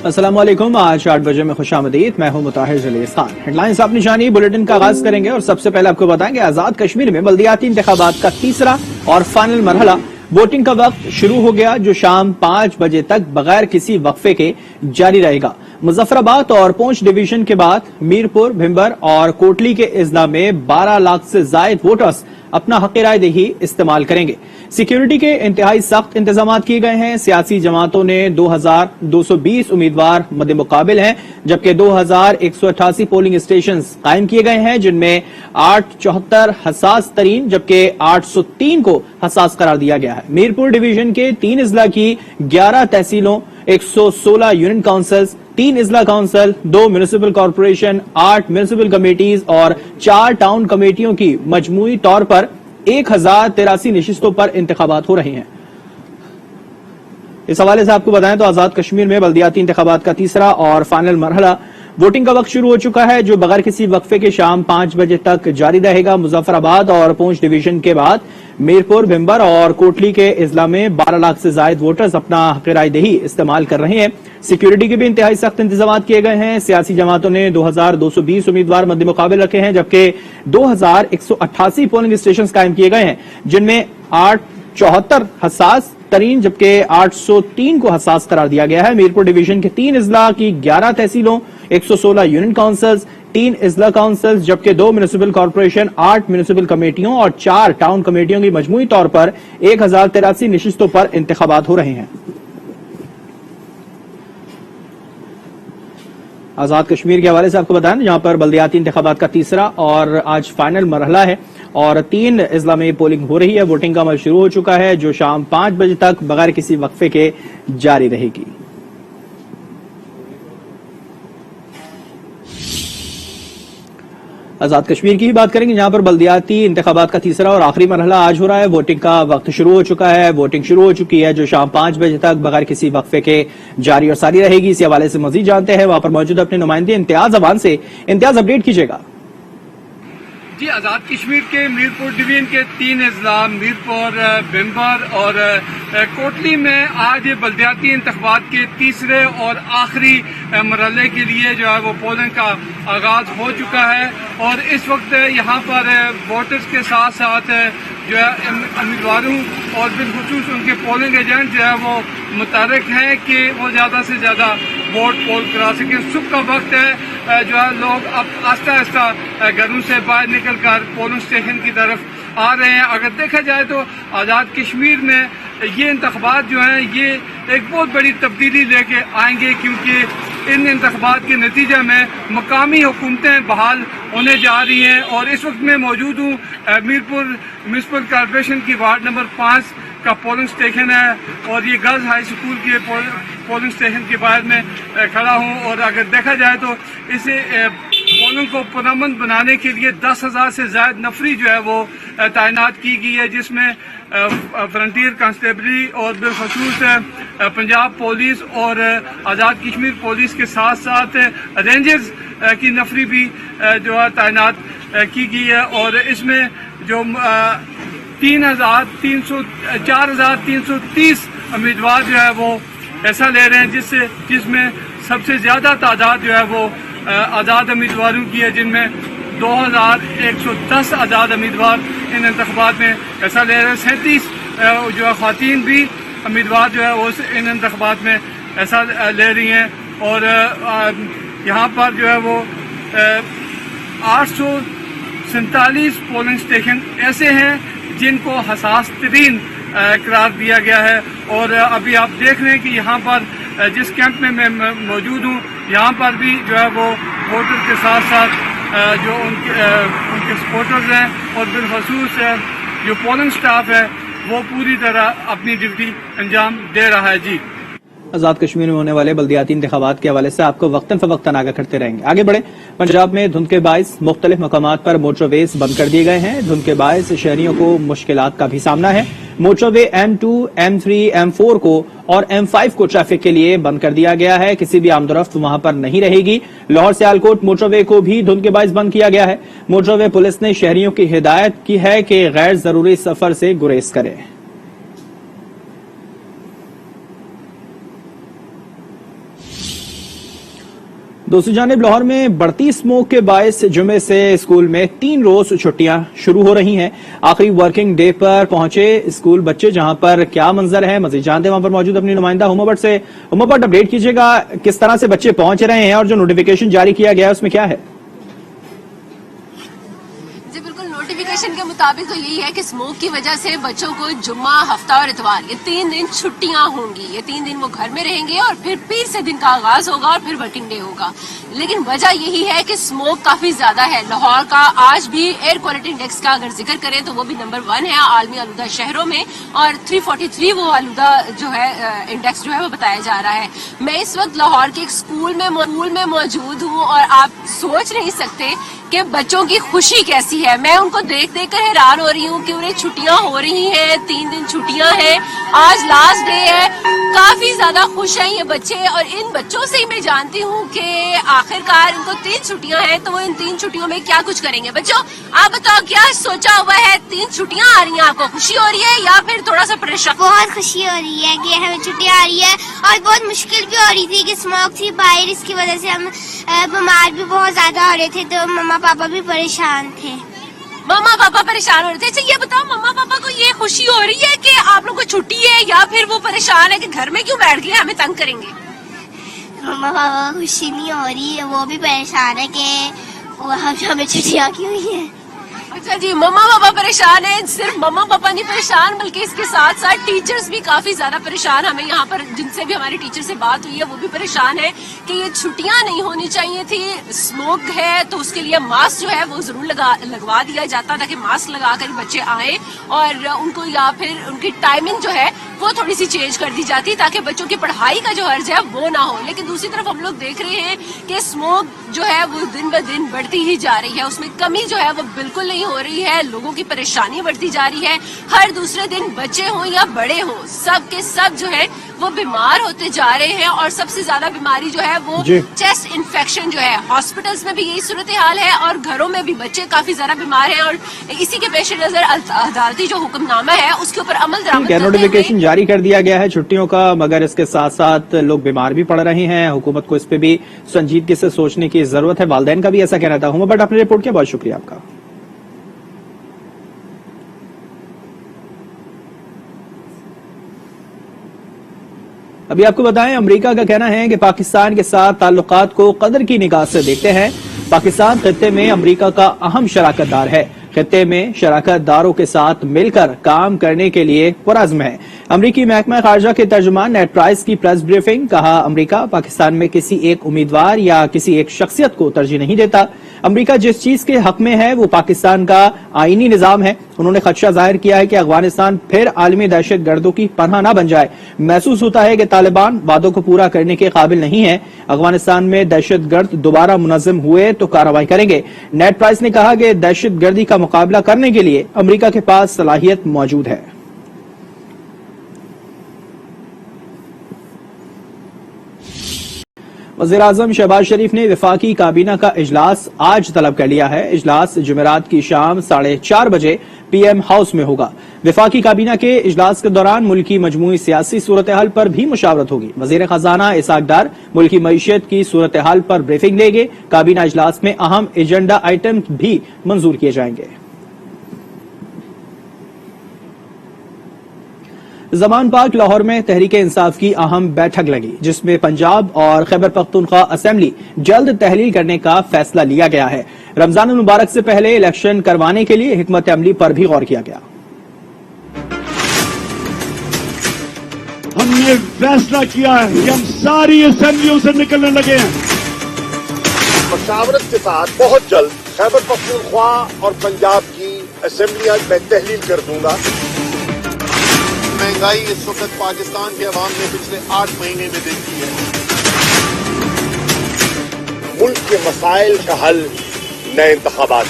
अस्सलाम वालेकुम। आज 8 बजे में खुशामदीद। मैं हूं मुताहिर जलीस खान। हेडलाइंस आप निशानी बुलेटिन का आगाज करेंगे और सबसे पहले आपको बताएंगे आजाद कश्मीर में बल्दियाती इंतखाबात का तीसरा और फाइनल मरहला वोटिंग का वक्त शुरू हो गया, जो शाम 5 बजे तक बगैर किसी वक्फे के जारी रहेगा। मुजफ्फराबाद और पूंछ डिवीजन के बाद मीरपुर, भिंबर और कोटली के अजला में 12 लाख से जायद वोटर्स अपना हक राय दही इस्तेमाल करेंगे। सिक्योरिटी के इंतहाई सख्त इंतजाम किए गए हैं। सियासी जमातों ने 2220 उम्मीदवार मद्दे मुकाबिल हैं, जबकि 2188 पोलिंग स्टेशन कायम किए गए हैं, जिनमें 874 हसास तरीन जबकि 803 को हसास करार दिया गया है। मीरपुर डिवीजन के 3 अजला की 11 तहसीलों, 116 यूनियन काउंसिल्स, 3 इजला council, 2 municipal corporation, 8 municipal committees और 4 टाउन कमेटियों की मजमूई तौर पर 1083 नशिस्तों पर इंतखाबात हो रहे हैं। इस हवाले से आपको बताएं तो आजाद कश्मीर में बल्दियाती इंतखाबात का तीसरा और फाइनल मरहला वोटिंग का वक्त शुरू हो चुका है, जो बगैर किसी वक्फे के शाम 5 बजे तक जारी रहेगा। मुजफ्फराबाद और पूंछ डिवीजन के बाद मीरपुर, भिंबर और कोटली के अजला में 12 लाख से जायद वोटर्स अपना हक राय दही इस्तेमाल कर रहे हैं। सिक्योरिटी के भी इंतहाई सख्त इंतजाम किए गए हैं। सियासी जमातों ने 2220 उम्मीदवार मद्दे मुकाबिल रखे हैं, जबकि 2188 पोलिंग स्टेशन कायम किए गए हैं, जिनमें 874 हसास तरीन जबकि 803 को हसास करार दिया गया है। मीरपुर डिवीजन के 3 अजला की 11 तहसीलों, 116 यूनियन काउंसिल्स, 3 इजला काउंसिल्स जबकि 2 म्युनिसिपल कॉर्पोरेशन, 8 म्युनिसिपल कमेटियों और 4 टाउन कमेटियों की मजमूई तौर पर 1083 नशिस्तों पर इंतखाबात हो रहे हैं। आजाद कश्मीर के हवाले से आपको बताएं, जहां पर बल्दियाती इंतखाबात का तीसरा और आज फाइनल मरहला है और 3 अजला में पोलिंग हो रही है। वोटिंग का अमल शुरू हो चुका है, जो शाम 5 बजे तक बगैर किसी वक्फे के जारी रहेगी। आजाद कश्मीर की ही बात करेंगे, जहां पर बल्दियाती इंतखाबात का तीसरा और आखिरी मरहला आज हो रहा है। वोटिंग का वक्त शुरू हो चुका है, वोटिंग शुरू हो चुकी है, जो शाम 5 बजे तक बगैर किसी वक्फे के जारी और सारी रहेगी। इसी हवाले से मजीद जानते हैं वहां पर मौजूद अपने नुमाइंदे इम्तियाज अवान से। इम्तियाज, अपडेट कीजिएगा। जी, आज़ाद कश्मीर के मीरपुर डिवीजन के 3 अजला मीरपुर, भिंबर और कोटली में आज बल्दियाती इंतखाबात के तीसरे और आखिरी मरहले के लिए जो है वो पोलिंग का आगाज हो चुका है और इस वक्त यहाँ पर वोटर्स के साथ साथ जो है उम्मीदवारों और बिलखुसूस उनके पोलिंग एजेंट जो है वो मुतहर्रिक हैं कि वो ज़्यादा से ज़्यादा वोट पोल करा सकें। सुबह का वक्त है, जो है लोग अब आहिस्ता आहिस्ता घरों से बाहर निकल कर पोलिंग स्टेशन की तरफ आ रहे हैं। अगर देखा जाए तो आज़ाद कश्मीर में ये इंतखाबात जो हैं ये एक बहुत बड़ी तब्दीली लेके आएंगे, क्योंकि इन इंतखाबात के नतीजे में मकामी हुकूमतें बहाल होने जा रही हैं। और इस वक्त मैं मौजूद हूँ मीरपुर म्यूनसिपल कॉर्पोरेशन की वार्ड नंबर 5 का पोलिंग स्टेशन है और ये गर्ल्स हाई स्कूल के पोलिंग स्टेशन के बाहर में खड़ा हूँ। और अगर देखा जाए तो इसे पोलिंग को पुरअमन बनाने के लिए 10,000 से ज्यादा नफरी जो है वो तैनात की गई है, जिसमें फ्रंटियर कांस्टेबली और बिलखसूस पंजाब पुलिस और आज़ाद कश्मीर पुलिस के साथ साथ रेंजर्स की नफरी भी जो है तैनात की गई है। और इसमें जो 4,330 उम्मीदवार जो है वो हिस्सा ले रहे हैं, जिसमें सबसे ज्यादा तादाद जो है वो आज़ाद उम्मीदवारों की है, जिनमें 2,110 आज़ाद उम्मीदवार इन इंतखाबात में हिस्सा ले रहे हैं। 37 जो है ख़वातीन भी उम्मीदवार जो है वो इन इंतखाबात में हिस्सा ले रही हैं। और यहाँ पर जो है वो 847 पोलिंग स्टेशन ऐसे हैं जिनको हसास तरीन करार दिया गया है। और अभी आप देख रहे हैं कि यहाँ पर जिस कैंप में मैं मौजूद हूँ, यहाँ पर भी जो है वो वोटर के साथ साथ जो उनके सपोर्टर्स हैं और बिलखसूस जो पोलिंग स्टाफ है वो पूरी तरह अपनी ड्यूटी अंजाम दे रहा है। जी, आजाद कश्मीर में होने वाले बल्दियाती इंतखाबात के हवाले से आपको वक्तन फवक्तन आगाह करते रहेंगे। आगे बढ़े, पंजाब में धुंध के बायस मुख्तलिफ मकामात पर मोटरवेज बंद कर दिए गए हैं। धुंध के बायस शहरियों को मुश्किलात का भी सामना है। मोटरवे M2, M3, M4 को और M5 को ट्रैफिक के लिए बंद कर दिया गया है। किसी भी आमदोरफ्त वहां पर नहीं रहेगी। लाहौर सियालकोट मोटरवे को भी धुंध के बायस बंद किया गया है। मोटरवे पुलिस ने शहरियों की हिदायत की है कि गैर जरूरी सफर से गुरेज करें। दूसरी जानिब लाहौर में बढ़ती स्मोक के बायस जुमे से स्कूल में 3 रोज छुट्टियां शुरू हो रही हैं। आखिरी वर्किंग डे पर पहुंचे स्कूल बच्चे, जहां पर क्या मंजर है मजीद जानते हैं वहां पर मौजूद अपनी नुमाइंदा हुमा भट्ट से। हुमा भट्ट, अपडेट कीजिएगा किस तरह से बच्चे पहुंच रहे हैं और जो नोटिफिकेशन जारी किया गया है उसमें क्या है? नोटिफिकेशन के मुताबिक तो यही है कि स्मोक की वजह से बच्चों को जुम्मा, हफ्ता और इतवार ये 3 दिन छुट्टियां होंगी। ये 3 दिन वो घर में रहेंगे और फिर पीर से दिन का आगाज होगा और फिर वर्किंग डे होगा। लेकिन वजह यही है कि स्मोक काफी ज्यादा है। लाहौर का आज भी एयर क्वालिटी इंडेक्स का अगर जिक्र करें तो वो भी नंबर 1 है आलमी आलूदा शहरों में, और 343 वो आलूदा जो है इंडेक्स जो है वो बताया जा रहा है। मैं इस वक्त लाहौर के एक स्कूल में मौजूद हूँ और आप सोच नहीं सकते कि बच्चों की खुशी कैसी है। मैं उनको देख देख कर हैरान हो रही हूँ कि उन्हें छुट्टियां हो रही हैं, 3 दिन छुट्टियां हैं, आज लास्ट डे है। काफी ज्यादा खुश हैं ये बच्चे, और इन बच्चों से ही मैं जानती हूँ कि आखिरकार इनको 3 छुट्टियां हैं तो वो इन 3 छुट्टियों में क्या कुछ करेंगे। बच्चों आप बताओ, क्या सोचा हुआ है? 3 छुट्टियां आ रही हैं, आपको खुशी हो रही है या फिर थोड़ा सा परेशान? बहुत खुशी हो रही है कि हमें छुट्टियां आ रही है, और बहुत मुश्किल भी हो रही थी कि स्मोक थी बाहर, इसकी वजह से हम बीमार भी बहुत ज्यादा हो रहे थे, तो मम्मा पापा भी परेशान थे। मम्मा पापा परेशान हो रहे थे। अच्छा ये बताओ, मम्मा पापा को ये खुशी हो रही है कि आप लोग को छुट्टी है, या फिर वो परेशान है कि घर में क्यों बैठ गए, हमें तंग करेंगे? मम्मा पापा को खुशी नहीं हो रही है, वो भी परेशान है कि हमें छुट्टियां क्यों हुई है। अच्छा जी, मम्मा पापा परेशान है। सिर्फ मम्मा पापा नहीं परेशान, बल्कि इसके साथ साथ टीचर्स भी काफी ज्यादा परेशान। हमें यहाँ पर जिनसे भी हमारे टीचर से बात हुई है वो भी परेशान है कि ये छुट्टियां नहीं होनी चाहिए थी। स्मोक है तो उसके लिए मास्क जो है वो जरूर लगवा दिया जाता ताकि मास्क लगाकर बच्चे आए, और उनको या फिर उनकी टाइमिंग जो है वो थोड़ी सी चेंज कर दी जाती ताकि बच्चों की पढ़ाई का जो हर्ज है वो ना हो। लेकिन दूसरी तरफ हम लोग देख रहे हैं कि स्मोक जो है वो दिन ब दिन बढ़ती ही जा रही है, उसमें कमी जो है वो बिल्कुल नहीं हो रही है। लोगों की परेशानी बढ़ती जा रही है। हर दूसरे दिन बच्चे हों या बड़े हों, सब के सब जो है वो बीमार होते जा रहे हैं, और सबसे ज्यादा बीमारी जो है वो चेस्ट इन्फेक्शन जो है। हॉस्पिटल्स में भी यही सूरत हाल है और घरों में भी बच्चे काफी ज्यादा बीमार हैं, और इसी के पेश नजर अदालती जो हुक्मनामा है उसके ऊपर अमल दरामद नोटिफिकेशन जारी कर दिया गया है छुट्टियों का, मगर इसके साथ साथ लोग बीमार भी पड़ रहे हैं। हुकूमत को इस पे भी संजीदगी से सोचने की जरूरत है। वालिदैन का भी ऐसा कहना था। हुमा भट्ट, अपनी रिपोर्ट के बहुत शुक्रिया आपका। अभी आपको बताएं, अमेरिका का कहना है कि पाकिस्तान के साथ ताल्लुकात को कदर की निगाह से देखते हैं। पाकिस्तान खित्ते में अमेरिका का अहम शराकतदार है। खित्ते में शराकतदारों के साथ मिलकर काम करने के लिए पुरअज़्म है। अमरीकी महकमा खारजा के तर्जुमान नेड प्राइस की प्रेस ब्रीफिंग, कहा अमेरिका पाकिस्तान में किसी एक उम्मीदवार या किसी एक शख्सियत को तरजीह नहीं देता। अमेरिका जिस चीज के हक में है वो पाकिस्तान का आईनी निजाम है। उन्होंने खदशा जाहिर किया है कि अफगानिस्तान फिर आलमी दहशत गर्दों की पनाह न बन जाए। महसूस होता है कि तालिबान वादों को पूरा करने के काबिल नहीं है। अफगानिस्तान में दहशत गर्द दोबारा मुनज़्ज़म हुए तो कार्रवाई करेंगे। नेड प्राइस ने कहा कि दहशत गर्दी का मुकाबला करने के लिए अमेरिका के पास सलाहियत मौजूद है। वज़ीर-ए-आज़म शहबाज शरीफ ने वफाकी काबीना का इजलास आज तलब कर लिया है। इजलास जुमेरात की शाम 4:30 बजे PM हाउस में होगा। वफाकी काबीना के इजलास के दौरान मुल्की मजमूई सियासी सूरत हाल पर भी मुशावरत होगी। वज़ीर खजाना इसाक डार मुल्की मईशत की सूरत हाल पर ब्रीफिंग देंगे। काबीना इजलास में अहम एजेंडा आइटम भी मंजूर किए जाएंगे। ज़मान पार्क लाहौर में तहरीक इंसाफ की अहम बैठक लगी, जिसमें पंजाब और खैबर पख्तूनख्वा असेंबली जल्द तहलील करने का फैसला लिया गया है। रमजान मुबारक से पहले इलेक्शन करवाने के लिए हिकमत अमली पर भी गौर किया गया। हमने फैसला किया है कि हम सारी असेंबलियों से निकलने लगे हैं। मशावरत के साथ बहुत जल्द खैबर पख्तूनख्वा और पंजाब की असेंबलियां मैं तहलील कर दूंगा। महंगाई इस वक्त पाकिस्तान के अवाम ने पिछले 8 महीने में देखी है। मुल्क के मसाइल का हल नए इंतखाबात।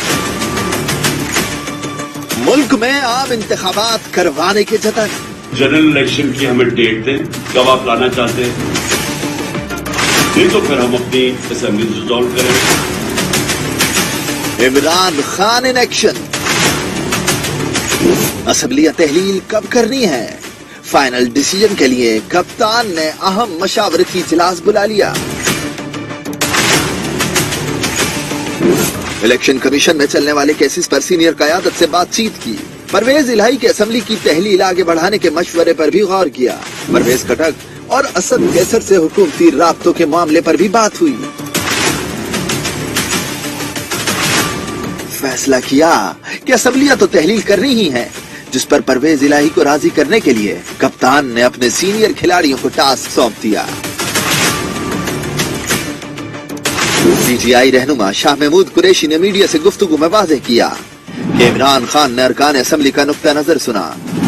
मुल्क में आम इंतखाबात करवाने के जतन। जनरल इलेक्शन की हमें डेट दें, कब आप लाना चाहते हैं, नहीं तो फिर हम अपनी असेंबली रिजॉल्व करें। Imran Khan in action. Assembly तहलील कब करनी है, फाइनल डिसीजन के लिए कप्तान ने अहम मशावरती इजलास बुला लिया। इलेक्शन कमीशन में चलने वाले केसेस पर सीनियर क़यादत से बातचीत की। परवेज इलाही के असेंबली की तहलील आगे बढ़ाने के मशवरे पर भी गौर किया। परवेज खटक और असद कैसर से हुकूमती राब्तों के मामले पर भी बात हुई। फैसला किया कि असेंबलियां तो तहलील करनी ही है, जिस पर परवेज इलाही को राजी करने के लिए कप्तान ने अपने सीनियर खिलाड़ियों को टास्क सौंप दिया। पीटीआई रहनुमा शाह महमूद कुरैशी ने मीडिया से गुफ्तगू में वाज़ेह किया कि इमरान खान ने अरकान असेंबली का नुक्ता नजर सुना।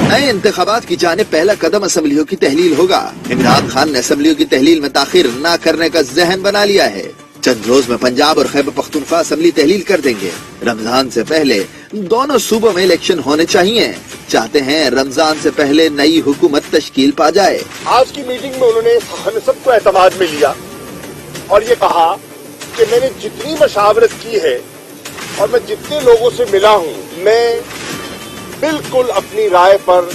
नए इंतखाबात की जानिब पहला कदम असेंबलियों की तहलील होगा। इमरान खान ने असेंबलियों की तहलील में ताखिर न करने का ज़हन बना लिया है। चंद रोज में पंजाब और खैबर पख्तूनख्वा असेंबली तहलील कर देंगे। रमजान से पहले दोनों सूबों में इलेक्शन होने चाहिए। चाहते हैं रमजान से पहले नई हुकूमत तश्कील पा जाए। आज की मीटिंग में उन्होंने हम सबको एतमाद में लिया और ये कहा कि मैंने जितनी मशावरत की है और मैं जितने लोगों से मिला हूँ, मैं बिल्कुल अपनी राय पर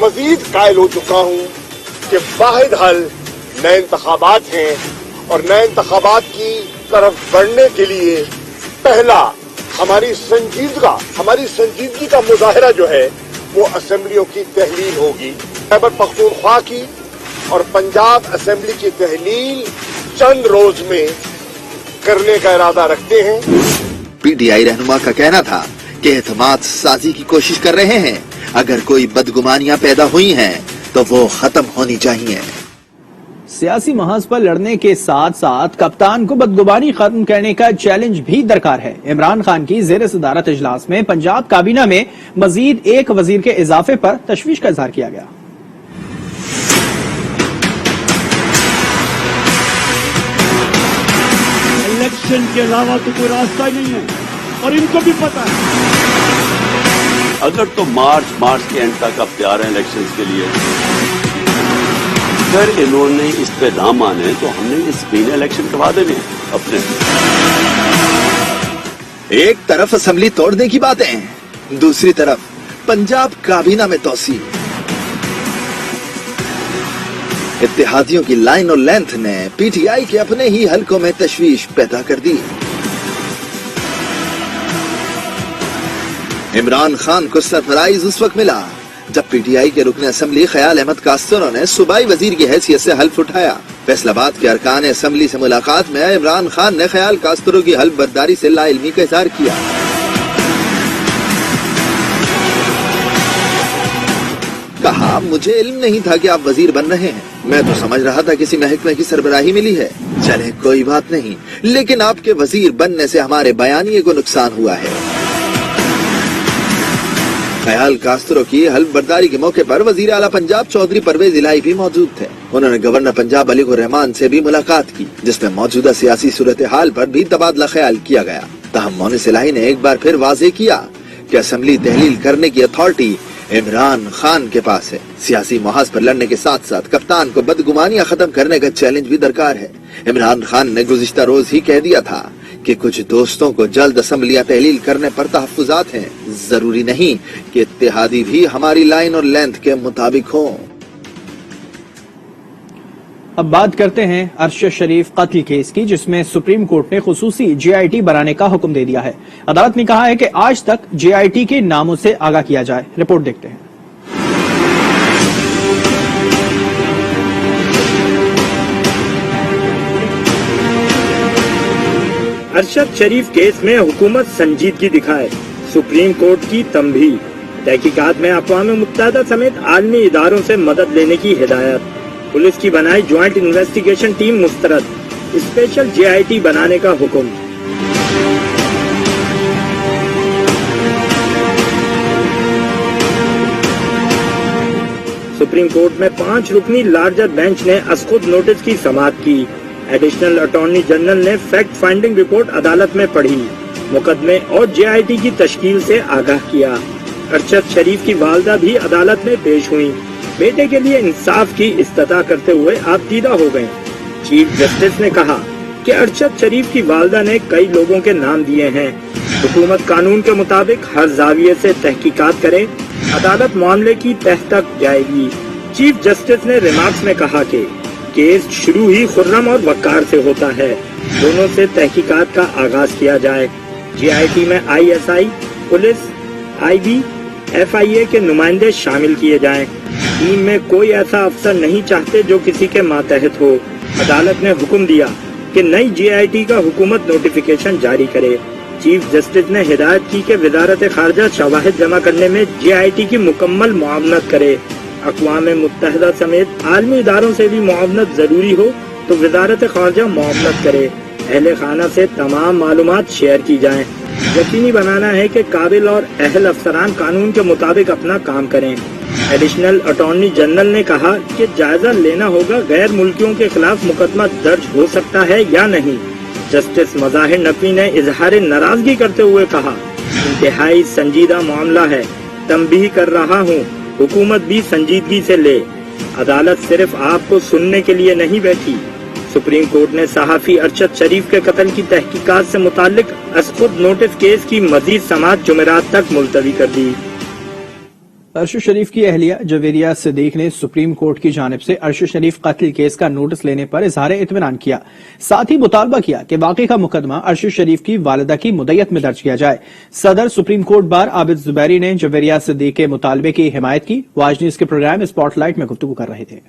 मजीद कायल हो चुका हूँ कि वाहिद हल नए इंतखाबात हैं और नए इंतखाबात की तरफ बढ़ने के लिए पहला हमारी संजीदगी का मुजाहरा जो है वो असेंबलियों की तहलील होगी। खैबर पख्तूनख्वा की और पंजाब असेंबली की तहलील चंद रोज में करने का इरादा रखते हैं। पीटीआई रहनुमा का कहना था कि एतमाद साजी की कोशिश कर रहे हैं। अगर कोई बदगुमानियां पैदा हुई हैं तो वो खत्म होनी चाहिए। सियासी महाज पर लड़ने के साथ साथ कप्तान को बदगुमानी खत्म करने का चैलेंज भी दरकार है। इमरान खान की ज़ेर सदारत इजलास में पंजाब काबीना में मजीद एक वजीर के इजाफे पर तशवीश का इजहार किया गया। इलेक्शन के अलावा तो कोई रास्ता ही नहीं है और इनको भी पता है। अगर तो मार्च के एंड तक अब तैयार हैं इलेक्शंस के लिए, अगर इन्होंने इस पे ना माने तो हमने इस महीने इलेक्शन करवा देने अपने। एक तरफ असेंबली तोड़ने की बातें, दूसरी तरफ पंजाब काबीना में तोसी। इत्तेहादियों की लाइन और लेंथ ने पीटीआई के अपने ही हलकों में तशवीश पैदा कर दी। इमरान खान को सरप्राइज उस वक्त मिला जब पीटीआई के रुकन असेंबली ख्याल अहमद कास्तरो ने सूबाई वजीर की हैसियत से हल्फ उठाया। फैसलाबाद के अरकान असेंबली से मुलाकात में इमरान खान ने ख्याल कास्तरो की हल्फ बर्दारी से लाइल्मी का इजहार किया। कहा, मुझे इल्म नहीं था कि आप वजीर बन रहे हैं, मैं तो समझ रहा था किसी महकमे की सरबराही मिली है। चले कोई बात नहीं, लेकिन आपके वजीर बनने से हमारे बयानिए को नुकसान हुआ है। ख्याल कास्तरो की हल्फ बर्दारी के मौके पर वजीर आला पंजाब चौधरी परवेज इलाही भी मौजूद थे। उन्होंने गवर्नर पंजाब अलीकुर रहमान से भी मुलाकात की, जिसमें मौजूदा सियासी सूरत हाल पर भी तबादला ख्याल किया गया। ताहम मोनिस इलाही ने एक बार फिर वाज़ेह किया कि असेंबली तहलील करने की अथॉरिटी इमरान खान के पास है। सियासी महाज पर लड़ने के साथ साथ कप्तान को बदगुमानियां खत्म करने का चैलेंज भी दरकार है। इमरान खान ने गुज़िश्ता रोज ही कह दिया था कि कुछ दोस्तों को जल्द असेंबलियां तहलील करने पर तहफ्फुज़ात हैं। जरूरी नहीं कि इत्तेहादी भी हमारी लाइन और लेंथ के मुताबिक हों। अब बात करते हैं अरशद शरीफ कत्ल केस की, जिसमें सुप्रीम कोर्ट ने खुसूसी जेआईटी बनाने का हुक्म दे दिया है। अदालत ने कहा है कि आज तक जेआईटी के नामों से आगाह किया जाए। रिपोर्ट देखते हैं। अरशद शरीफ केस में हुकूमत संजीदगी दिखाए, सुप्रीम कोर्ट की तंबीह। तहकीकात में अक़वाम मुत्तहिदा समेत आलमी इदारों से मदद लेने की हिदायत। पुलिस की बनाई ज्वाइंट इन्वेस्टिगेशन टीम मुस्तरद, स्पेशल जेआईटी बनाने का हुक्म। सुप्रीम कोर्ट में 5 रुकनी लार्जर बेंच ने असखुद नोटिस की समाअत की। एडिशनल अटॉर्नी जनरल ने फैक्ट फाइंडिंग रिपोर्ट अदालत में पढ़ी, मुकदमे और जेआईटी की तश्कील से आगाह किया। अरशद शरीफ की वालदा भी अदालत में पेश हुई, बेटे के लिए इंसाफ की इस्तदा करते हुए आपदीदा हो गए। चीफ जस्टिस ने कहा कि अरशद शरीफ की वालदा ने कई लोगों के नाम दिए हैं। हुकूमत कानून के मुताबिक हर जाविये से तहकीकात करे, अदालत मामले की तह तक जाएगी। चीफ जस्टिस ने रिमार्क्स में कहा कि केस शुरू ही खुर्रम और वक़ार से होता है, दोनों से तहकीकात का आगाज किया जाए। GIT में ISI, पुलिस, IB, FIA के नुमाइंदे शामिल किए जाएं। टीम में कोई ऐसा अफसर नहीं चाहते जो किसी के मातहत हो। अदालत ने हुक्म दिया कि नई GIT का हुकूमत नोटिफिकेशन जारी करे। चीफ जस्टिस ने हिदायत की कि वजारत खारजा शवाहिद जमा करने में GIT की मुकम्मल मुआवनत करे। अक़वाम मुत्तहिदा समेत आलमी इदारों से भी मुआवनत जरूरी हो तो वजारत खारजा मुआवनत करे। अहले खाना से तमाम मालूमात शेयर की जाएं। यकीनी बनाना है कि काबिल और अहल अफसरान कानून के मुताबिक अपना काम करें। एडिशनल अटॉर्नी जनरल ने कहा कि जायजा लेना होगा गैर मुल्कियों के खिलाफ मुकदमा दर्ज हो सकता है या नहीं। जस्टिस मज़ाहिर नकवी ने इजहार नाराजगी करते हुए कहा, इंतहाई संजीदा मामला है, तंबीह कर रहा हूँ, हुकूमत भी संजीदगी से ले। अदालत सिर्फ आपको सुनने के लिए नहीं बैठी। सुप्रीम कोर्ट ने सहाफी अरशद शरीफ के कत्ल की तहकीकात से मुतालिक असखुद नोटिस केस की मजीद समाअत जुमेरात तक मुलतवी कर दी। अरशद शरीफ की अहलिया जवेरिया सिद्दीक ने सुप्रीम कोर्ट की जानिब से अरशद शरीफ कत्ल केस का नोटिस लेने पर इजहार इत्मीनान किया। साथ ही मुतालबा किया कि वाकई का मुकदमा अरशद शरीफ की वालिदा की मुद्दत में दर्ज किया जाए। सदर supreme court bar Abid Zubairi ने जवेरिया सिद्दीक के मुतालबे की हिमायत की। आज न्यूज के प्रोग्राम स्पॉटलाइट में गुफ्तगू कर रहे थे।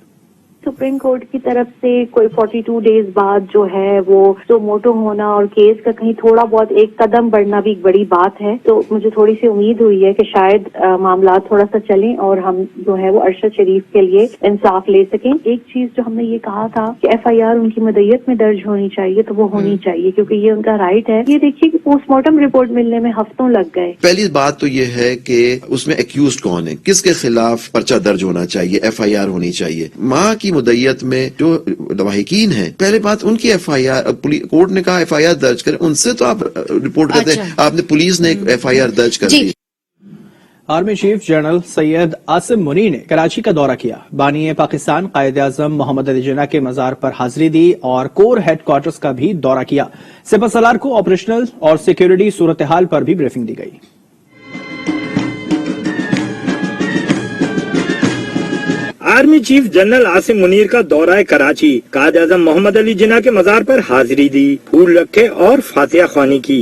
सुप्रीम कोर्ट की तरफ से कोई 42 डेज बाद जो है वो तो मोटो होना और केस का कहीं थोड़ा बहुत एक कदम बढ़ना भी एक बड़ी बात है। तो मुझे थोड़ी सी उम्मीद हुई है कि शायद मामला थोड़ा सा चलें और हम जो है वो अरशद शरीफ के लिए इंसाफ ले सकें। एक चीज जो हमने ये कहा था कि FIR उनकी मुद्दत में दर्ज होनी चाहिए तो वो होनी चाहिए क्योंकि ये उनका राइट है। ये देखिए कि पोस्टमार्टम रिपोर्ट मिलने में हफ्तों लग गए। पहली बात तो ये है कि उसमें एक्यूज्ड कौन है, किसके खिलाफ पर्चा दर्ज होना चाहिए, FIR होनी चाहिए। माँ की मुद्दत में जो लवाहिकीन है, पहले बात उनकी FIR, कोर्ट ने कहा FIR दर्ज करें, उनसे तो आप रिपोर्ट करते हैं। आपने पुलिस ने FIR दर्ज कर दी। Army chief general Syed Asim Munir ने कराची का दौरा किया। बानी पाकिस्तान कायद आजम मोहम्मद अली जिन्ना के मजार पर हाजिरी दी और कोर हेडक्वार्टर्स का भी दौरा किया। सिपह सलार को ऑपरेशनल और सिक्योरिटी सूरत हाल पर भी ब्रीफिंग दी गई। Army chief general Asim Munir का दौरा कराची, कायद आजम मोहम्मद अली जिन्ना के मजार पर हाजिरी दी, फूल रखे और फातिहा ख्वानी की।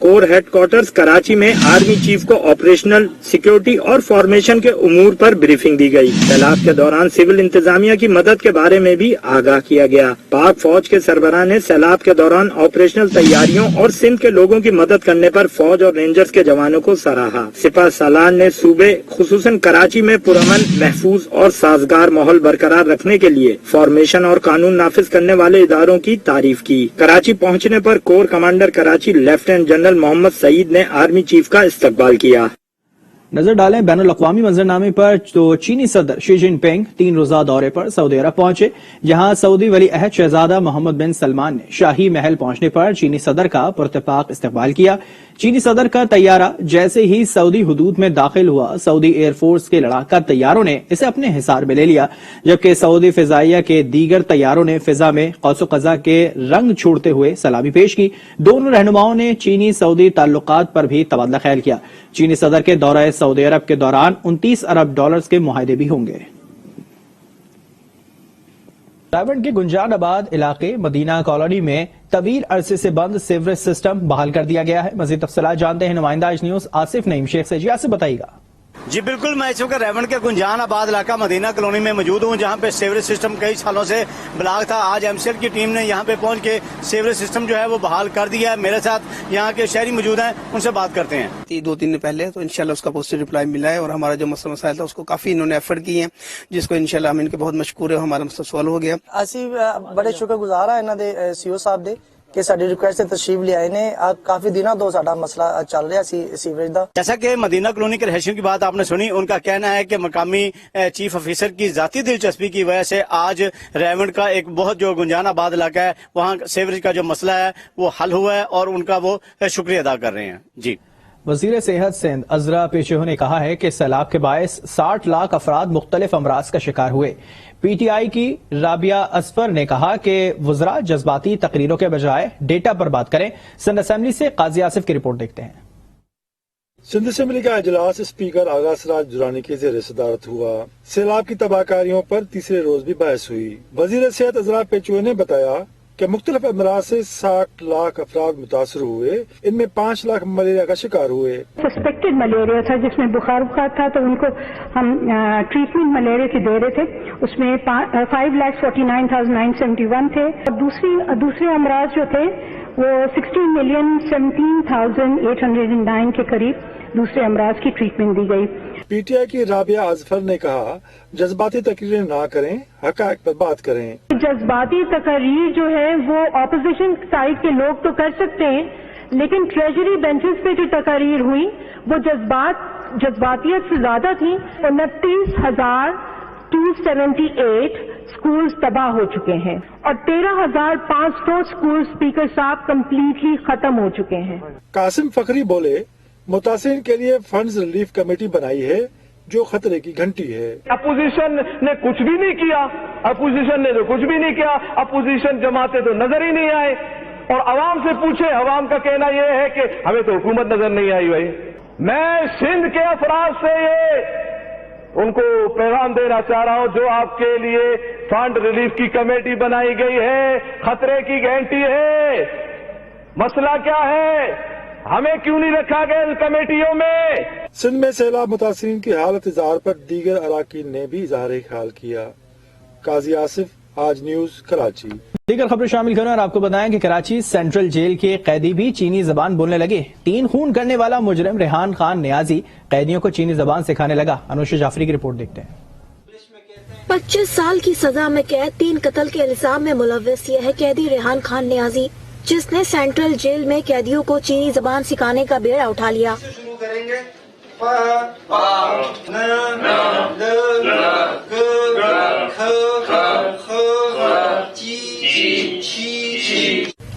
कोर हेडक्वार्टर्स कराची में आर्मी चीफ को ऑपरेशनल, सिक्योरिटी और फॉर्मेशन के उमूर पर ब्रीफिंग दी गई। सैलाब के दौरान सिविल इंतजामिया की मदद के बारे में भी आगाह किया गया। पाक फौज के सरबराह ने सैलाब के दौरान ऑपरेशनल तैयारियों और सिंध के लोगों की मदद करने पर फौज और रेंजर्स के जवानों को सराहा। सिपह सलार ने सूबे खुसूसन कराची में पुरअमन, महफूज और साजगार माहौल बरकरार रखने के लिए फॉर्मेशन और कानून नाफिज करने वाले इदारों की तारीफ की। कराची पहुंचने पर core commander Karachi lieutenant general Mohammad Saeed ने आर्मी चीफ का इस्तकबाल किया। नजर डालें बैनुल अक़वामी मंजरनामे पर तो चीनी सदर शी जिनपिंग 3 रोजा दौरे पर सऊदी अरब पहुंचे, जहां सऊदी वली अहद शहजादा मोहम्मद बिन सलमान ने शाही महल पहुंचने पर चीनी सदर का पुरतपाक इस्तकबाल किया। चीनी सदर का तैयारा जैसे ही सऊदी हुदूद में दाखिल हुआ, सऊदी एयरफोर्स के लड़ाका तैयारों ने इसे अपने हिसार में ले लिया, जबकि सऊदी फिजाइया के दीगर तैयारों ने फिजा में कौसो कज़ा के रंग छोड़ते हुए सलामी पेश की। दोनों रहनुमाओं ने चीनी सऊदी ताल्लुकात पर भी तबादला ख्याल किया। चीनी सदर के दौरे सऊदी अरब के दौरान 29 अरब डॉलर्स के मुआहदे भी होंगे। रायबंड के गुंजानाबाद इलाके मदीना कॉलोनी में तवील अरसे से बंद सीवरेज सिस्टम बहाल कर दिया गया है। मजीद तफसीलात जानते हैं नुमाइंदा आज न्यूज आसिफ नईम शेख से। जी आसिफ बताइएगा। जी बिल्कुल, मैं इस वक्त रायबंड के गुंजानाबाद इलाका मदीना कॉलोनी में मौजूद हूँ, जहाँ पे सीवरेज सिस्टम कई सालों से ब्लॉक था। आज MCL की टीम ने यहाँ पे पहुँच के सीवरेज सिस्टम जो है वो बहाल कर दिया है। मेरे साथ यहाँ के शहरी मौजूद हैं, उनसे बात करते हैं। 2-3 दिन पहले तो इंशाल्लाह उसका पॉजिटिव रिप्लाई मिला है और हमारा जो मसला मसाइल था उसको काफी इन्होंने एफर्ट किए हैं, जिसको इंशाल्लाह हम इनके बहुत मशकूर है। हमारा मसला सॉल्व हो गया। ਅਸੀਂ ਬੜੇ ਸ਼ੁਕਰਗੁਜ਼ਾਰ ਹਾਂ ਇਹਨਾਂ ਦੇ CEO ਸਾਹਿਬ ਦੇ कि साडी रिक्वेस्ट से तशरीफ ले आए ने। काफी दिनों तो साडा मसला चल रहा सीवरेज का। जैसा कि मदीना कॉलोनी के रहशियों की बात आपने सुनी, उनका कहना है कि मकामी चीफ ऑफिसर की जाती दिलचस्पी की वजह से आज रायबंड का एक बहुत जो गुंजानाबाद इलाका है वहाँ सीवरेज का जो मसला है वो हल हुआ है और उनका वो शुक्रिया अदा कर रहे हैं। जी वजीर सेहत सिंध अजरा पेशेहो ने कहा है कि सैलाब के बायस 60 लाख अफराद मुख्तलिफ अमराज का शिकार हुए। PTI की राबिया असफर ने कहा कि वज़रा जज्बाती तकरीरों के बजाय डेटा पर बात करें। सिंध असेंबली से काजी आसिफ की रिपोर्ट देखते हैं। सिंध असेंबली का इजलास स्पीकर आगा सराज दुरानी के ज़ेर सदारत हुआ। सैलाब की तबाहकारियों पर तीसरे रोज भी बहस हुई। वजीर सेहत अजरा पेचुए ने बताया कि मुख्तलिफ अमराज से 60 लाख अफराद मुतासर हुए, इनमें 5 लाख मलेरिया का शिकार हुए। सस्पेक्टेड मलेरिया था जिसमें बुखार था, तो उनको हम ट्रीटमेंट मलेरिया की दे रहे थे। उसमें 5,49,971 थे। और दूसरे अमराज जो थे वो 16,17,809 के करीब दूसरे अमराज की ट्रीटमेंट दी गई। पीटीआई की राबिया आजफर ने कहा, जज्बाती तकरीरें ना करें, हक़ाइक़ पर बात करें। जज्बाती तकरीर जो है वो अपोजिशन साइड के लोग तो कर सकते हैं, लेकिन ट्रेजरी बेंचेस पे जो तकरीर हुई वो जज्बातियत से ज्यादा थी। 29,278 स्कूल्स तबाह हो चुके हैं और 13,500 स्कूल स्पीकर साहब कम्प्लीटली खत्म हो चुके हैं। कासिम फखरी बोले, मुतासिर के लिए फंड्स रिलीफ कमेटी बनाई है जो खतरे की घंटी है। अपोजिशन ने कुछ भी नहीं किया, अपोजिशन जमाते तो नजर ही नहीं आए। और अवाम से पूछे, अवाम का कहना यह है कि हमें तो हुकूमत नजर नहीं आई। भाई मैं सिंध के अफराद से ये उनको पैगाम देना चाह रहा हूं, जो आपके लिए फंड रिलीफ की कमेटी बनाई गई है खतरे की घंटी है। मसला क्या है, हमें क्यों नहीं रखा गया इन कमेटियों में? सिंध में सैलाब मुतासिरीन की हालत इज़हार पर दीगर अराकीन ने भी इज़हार ख्याल किया। काजी आसिफ, आज न्यूज, कराची। दीगर खबरें शामिल करें और आपको बताएं कि कराची सेंट्रल जेल के कैदी भी चीनी जबान बोलने लगे। 3 खून करने वाला मुजरिम रेहान खान नियाजी कैदियों को चीनी जबान सिखाने लगा। अनुषा जाफरी की रिपोर्ट देखते हैं। 25 साल की सजा में कैद 3 कत्ल के इल्जाम में मुलव्वस ये है कैदी रेहान खान नियाजी, जिसने सेंट्रल जेल में कैदियों को चीनी जबान सिखाने का बेड़ा उठा लिया।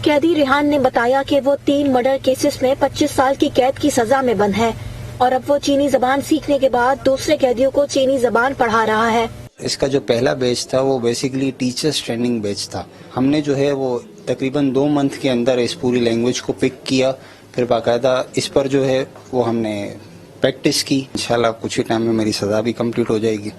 कैदी रेहान ने बताया कि वो 3 मर्डर केसेस में 25 साल की कैद की सजा में बंद है और अब वो चीनी जबान सीखने के बाद दूसरे कैदियों को चीनी जबान पढ़ा रहा है। इसका जो पहला बैच था वो बेसिकली टीचर्स ट्रेनिंग बैच था। हमने जो है वो तकरीबन 2 मंथ के अंदर इस पूरी लैंग्वेज को पिक किया, फिर बाकायदा इस पर जो है वो हमने प्रैक्टिस की। इंशाल्लाह कुछ ही टाइम में मेरी सजा भी कंप्लीट हो जाएगी।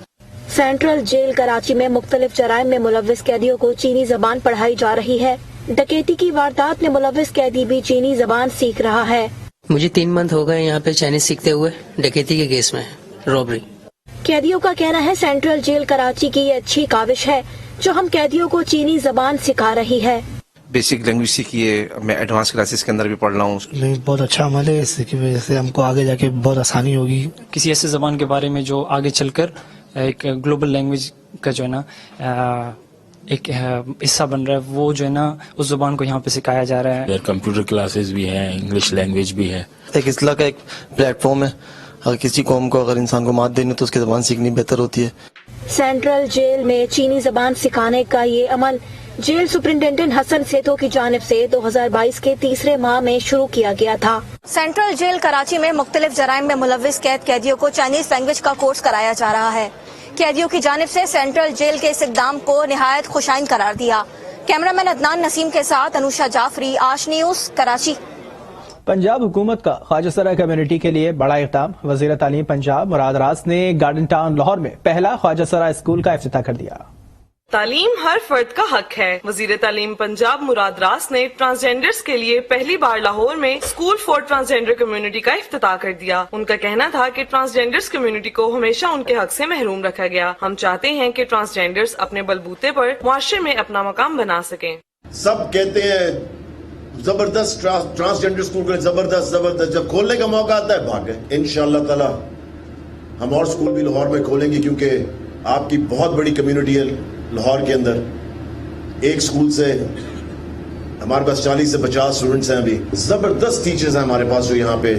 सेंट्रल जेल कराची में मुख्तलिफ जराइम में मुलव्वस कैदियों को चीनी जबान पढ़ाई जा रही है। डकैती की वारदात में मुलव्वस कैदी भी चीनी जबान सीख रहा है। मुझे 3 मंथ हो गए यहाँ पे चाइनीज सीखते हुए, डकैती के केस में, रॉबरी। कैदियों का कहना है सेंट्रल जेल कराची की ये अच्छी काविश है जो हम कैदियों को चीनी जबान सिखा रही है। बेसिक लैंग्वेज सीखी है, मैं एडवांस क्लासेस के अंदर भी पढ़ रहा हूँ। बहुत अच्छा अमल है, इसकी वजह से हमको आगे जाके बहुत आसानी होगी। किसी ऐसे जबान के बारे में जो आगे चलकर एक ग्लोबल लैंग्वेज का जो है ना एक हिस्सा बन रहा है, वो जो है ना उस जुबान को यहाँ पे सिखाया जा रहा है। कंप्यूटर क्लासेस भी है, इंग्लिश लैंग्वेज भी है। एक इस्लाह का एक प्लेटफॉर्म है। अगर किसी कौम को, अगर इंसान को मात देनी तो उसकी जबान सीखनी बेहतर होती है। सेंट्रल जेल में चीनी जबान सिखाने का ये अमल जेल सुपरिंटेंडेंट हसन सेतो की जानिब से 2022 के तीसरे माह में शुरू किया गया था। सेंट्रल जेल कराची में मुख्तलिफ जराइम में मुलव्वस कैदियों को चाइनीज लैंग्वेज का कोर्स कराया जा रहा है। कैदियों की जानिब से सेंट्रल जेल के इस इक़दाम को निहायत खुशाइन करार दिया। कैमरामैन अदनान नसीम के साथ अनुषा जाफरी, आज न्यूज, कराची। पंजाब हुकूमत का ख्वाजा कम्युनिटी के लिए बड़ा इक़दाम। वज़ीर तालीम पंजाब मुराद रास ने गार्डन टाउन लाहौर में पहला ख्वाजा स्कूल का इफ्तिताह कर दिया। तालीम हर फर्द का हक है। वजीर तालीम पंजाब मुराद रास ने ट्रांसजेंडर्स के लिए पहली बार लाहौर में स्कूल फॉर ट्रांसजेंडर कम्युनिटी का इफ्तिताह कर दिया। उनका कहना था कि ट्रांसजेंडर्स कम्युनिटी को हमेशा उनके हक से महरूम रखा गया। हम चाहते हैं कि ट्रांसजेंडर्स अपने बलबूते पर मुआशरे में अपना मकाम बना सकें। सब कहते हैं जबरदस्त ट्रांसजेंडर स्कूल को, जबरदस्त जब खोलने का मौका आता है भागे। इंशाअल्लाह ताला हम और स्कूल भी लाहौर में खोलेंगे, क्योंकि आपकी बहुत बड़ी कम्युनिटी है लाहौर के अंदर। एक स्कूल से हमारे पास 40 से 50 स्टूडेंट्स हैं। अभी जबरदस्त टीचर्स हैं हमारे पास जो यहाँ पे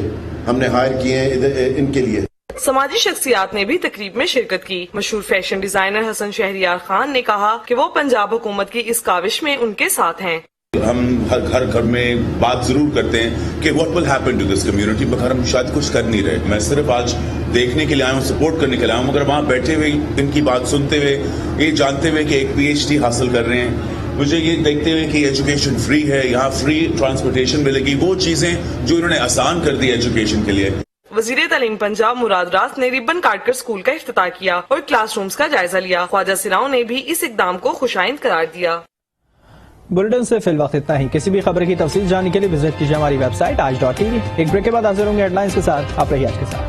हमने हायर किए हैं इनके लिए। समाजी शख्सियात ने भी तकरीब में शिरकत की। मशहूर फैशन डिजाइनर हसन शहरियार खान ने कहा कि वो पंजाब हुकूमत की इस काविश में उनके साथ हैं। हम हर घर में बात जरूर करते हैं कि what will happen to this community, मगर हम शायद कुछ कर नहीं रहे। मैं सिर्फ आज देखने के लिए आया हूँ, सपोर्ट करने के लिए आया हूँ, मगर वहाँ बैठे हुए इनकी बात सुनते हुए, ये जानते हुए कि एक PhD हासिल कर रहे हैं, मुझे ये देखते हुए कि एजुकेशन फ्री है, यहाँ फ्री ट्रांसपोर्टेशन मिलेगी, वो चीजें जो इन्होंने आसान कर दी एजुकेशन के लिए। वजीर तालीम पंजाब मुराद रास ने रिबन काटकर स्कूल का इफ्तिताह किया और क्लासरूम्स का जायजा लिया। ख्वाजा सिराओं ने भी इस इकदाम को खुशाइंद करार दिया। बुलेटिन से फिल वक्त इतना ही। किसी भी खबर की तफसील जानने के लिए विजिट कीजिए हमारी वेबसाइट आज.tv। एक ब्रेक के बाद हाजिर होंगे हेडलाइंस के साथ। आप रहिए आज के साथ।